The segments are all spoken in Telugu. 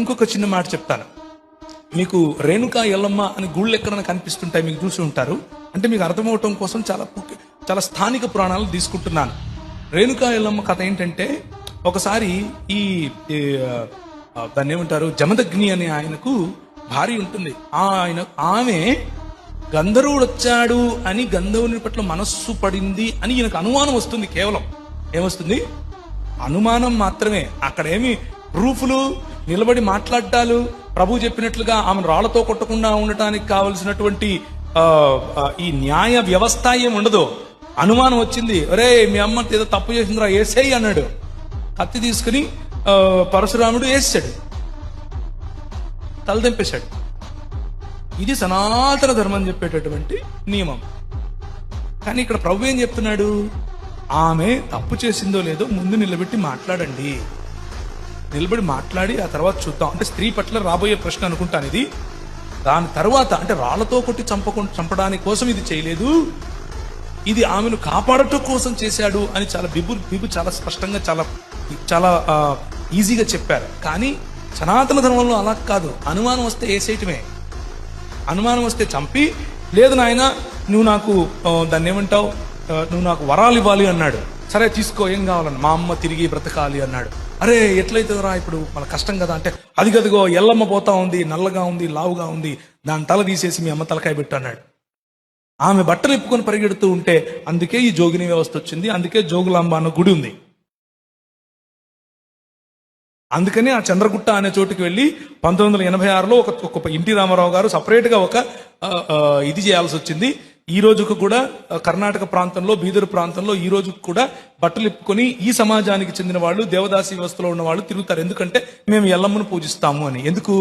ఇంకొక చిన్న మాట చెప్తాను. మీకు రేణుకా ఎల్లమ్మ అని గుళ్ళు ఎక్కడైనా కనిపిస్తుంటాయి, మీకు చూసి ఉంటారు. అంటే మీకు అర్థమవటం కోసం చాలా స్థానిక పురాణాలు తీసుకుంటున్నాను. రేణుకా ఎల్లమ్మ కథ ఏంటంటే, ఒకసారి ఈ దాన్ని ఏమంటారు, జమదగ్ని అనే ఆయనకు భార్య ఉంటుంది. ఆమె గంధర్వుడు వచ్చాడు అని గంధర్వుని పట్ల మనస్సు పడింది అని ఈయనకు అనుమానం వస్తుంది. కేవలం ఏమొస్తుంది? అనుమానం మాత్రమే. అక్కడేమి ప్రూఫ్లు, నిలబడి మాట్లాడాలు, ప్రభు చెప్పినట్లుగా ఆమెను రాళ్లతో కొట్టకుండా ఉండటానికి కావలసినటువంటి ఈ న్యాయ వ్యవస్థ ఏమి ఉండదు. అనుమానం వచ్చింది. ఒరే, మీ అమ్మ ఏదో తప్పు చేసిందిరా, ఏసేయి అన్నాడు. కత్తి తీసుకుని పరశురాముడు వేసాడు, తలదెంపేశాడు. ఇది సనాతన ధర్మం చెప్పేటటువంటి నియమం. కానీ ఇక్కడ ప్రభు ఏం చెప్తున్నాడు? ఆమె తప్పు చేసిందో లేదో ముందు నిలబెట్టి మాట్లాడండి, నిలబడి మాట్లాడి ఆ తర్వాత చూద్దాం. అంటే స్త్రీ పట్ల రాబోయే ప్రశ్న అనుకుంటాను ఇది. దాని తర్వాత అంటే రాళ్లతో కొట్టి చంపడానికి కోసం ఇది చేయలేదు, ఇది ఆమెను కాపాడటం కోసం చేశాడు అని చాలా బిబు చాలా స్పష్టంగా చాలా ఈజీగా చెప్పారు. కానీ సనాతన ధర్మంలో అలా కాదు. అనుమానం వస్తే వేసేయటమే. అనుమానం వస్తే చంపి, లేదు నాయన నువ్వు నాకు దాన్ని ఏమంటావు, నువ్వు నాకు వరాలు ఇవ్వాలి అన్నాడు. సరే తీసుకో, ఏం కావాలన్నా, మా అమ్మ తిరిగి బ్రతకాలి అన్నాడు. అరే ఎట్లయితుందిరా ఇప్పుడు, మన కష్టం కదా. అంటే అది గదిగో ఎల్లమ్మ పోతా ఉంది, నల్లగా ఉంది, లావుగా ఉంది, దాని తల తీసేసి మీ అమ్మ తలకాయ పెట్టు అన్నాడు. ఆమె బట్టలు ఇప్పుకొని పరిగెడుతూ ఉంటే, అందుకే ఈ జోగిని వ్యవస్థ వచ్చింది, అందుకే జోగులాంబ అన్న గుడి ఉంది. అందుకని ఆ చంద్రగుట్ట అనే చోటుకి వెళ్ళి 1986లో ఒక ఎన్టీ రామారావు గారు సపరేట్గా ఒక ఇది చేయాల్సి వచ్చింది. ఈ రోజుకు కూడా కర్ణాటక ప్రాంతంలో, బీదర్ ప్రాంతంలో ఈ రోజుకు కూడా బట్టలు ఇప్పుకొని ఈ సమాజానికి చెందిన వాళ్ళు, దేవదాసి వ్యవస్థలో ఉన్న వాళ్ళు తిరుగుతారు. ఎందుకంటే మేము ఎల్లమ్మను పూజిస్తాము అని. ఎందుకు?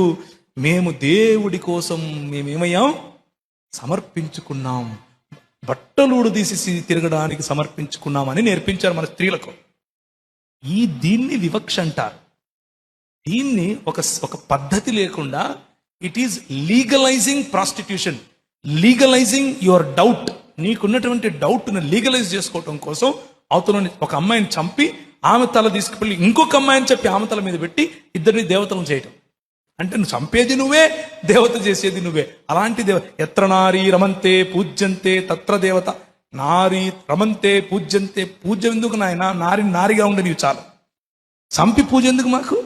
మేము దేవుడి కోసం మేమేమయ్యాం, సమర్పించుకున్నాం, బట్టలుడు తీసి తిరగడానికి సమర్పించుకున్నామని నేర్పించారు మన స్త్రీలకు. దీన్ని వివక్ష అంటారు. దీన్ని ఒక పద్ధతి లేకుండా, it is legalising prostitution, legalising your doubt. నీకున్నటువంటి డౌట్ను లీగలైజ్ చేసుకోవటం కోసం అవతల ఒక అమ్మాయిని చంపి ఆమె తల తీసుకువెళ్ళి ఇంకొక అమ్మాయిని చెప్పి ఆమె తల మీద పెట్టి ఇద్దరిని దేవతలను చేయటం. అంటే నువ్వు చంపేది నువ్వే, దేవత చేసేది నువ్వే. అలాంటి ఎత్ర నారీ రమంతే పూజ్యంతే తత్ర దేవత. నారీ రమంతే పూజ్యంతే, పూజ్యం ఎందుకు నాయన? నారిగా ఉండే నీవు చాలు, చంపి పూజ ఎందుకు మాకు?